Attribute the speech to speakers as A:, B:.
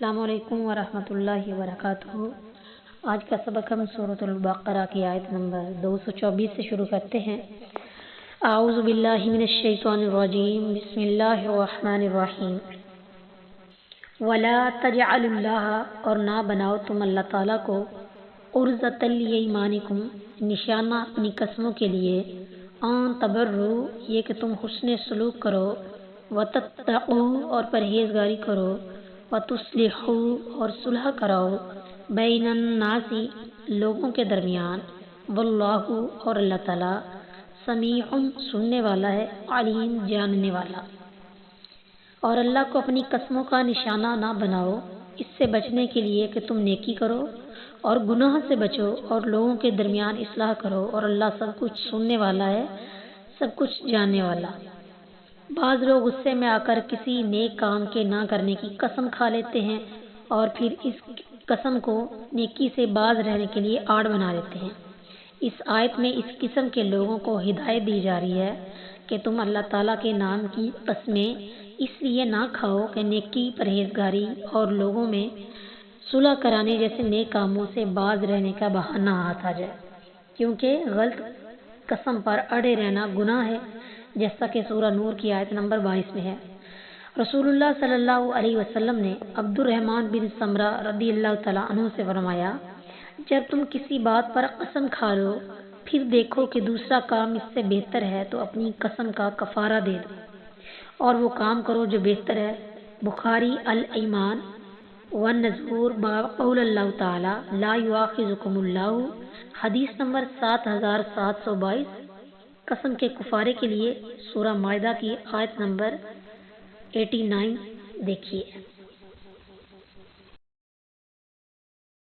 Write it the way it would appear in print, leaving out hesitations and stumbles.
A: السلام علیکم ورحمۃ اللہ وبرکاتہ۔ آج کا سبق ہم سورۃ البقرہ کی آیت نمبر 224 سے شروع کرتے ہیں۔ اعوذ باللہ من الشیطان الرجیم، بسم اللہ الرحمن الرحیم۔ ولا تجعلوا اللہ، اور نہ بناؤ تم اللہ تعالیٰ کو عرضۃ لیمانکم، نشانہ اپنی قسموں کے لیے، ان تبروا، یہ کہ تم حسن سلوک کرو، وتتقوا، اور پرہیزگاری کرو، وتصلحوا، اور صلح کراؤ، بین الناس، لوگوں کے درمیان، واللہ، اور اللہ تعالیٰ، سمیع، سننے والا ہے، علیم، جاننے والا۔ اور اللہ کو اپنی قسموں کا نشانہ نہ بناؤ، اس سے بچنے کے لیے کہ تم نیکی کرو اور گناہ سے بچو اور لوگوں کے درمیان اصلاح کرو، اور اللہ سب کچھ سننے والا ہے، سب کچھ جاننے والا۔ بعض لوگ غصے میں آ کر کسی نیک کام کے نہ کرنے کی قسم کھا لیتے ہیں اور پھر اس قسم کو نیکی سے باز رہنے کے لیے آڑ بنا لیتے ہیں۔ اس آیت میں اس قسم کے لوگوں کو ہدایت دی جا رہی ہے کہ تم اللہ تعالیٰ کے نام کی قسمیں اس لیے نہ کھاؤ کہ نیکی، پرہیزگاری اور لوگوں میں صلح کرانے جیسے نیک کاموں سے باز رہنے کا بہانہ ہاتھ آ جائے، کیونکہ غلط قسم پر اڑے رہنا گناہ ہے، جیسا کہ سورہ نور کی آیت نمبر 22 میں ہے۔ رسول اللہ صلی اللہ علیہ وسلم نے عبد الرحمن بن سمرہ رضی اللہ تعالیٰ عنہ سے فرمایا، جب تم کسی بات پر قسم کھا لو، پھر دیکھو کہ دوسرا کام اس سے بہتر ہے تو اپنی قسم کا کفارہ دے دو اور وہ کام کرو جو بہتر ہے۔ بخاری الایمان والنذور باب قول اللہ تعالیٰ لا یؤاخذکم اللہ، حدیث نمبر 7722۔ قسم کے کفارے کے لیے سورہ مائدہ کی آیت نمبر 89 دیکھیے۔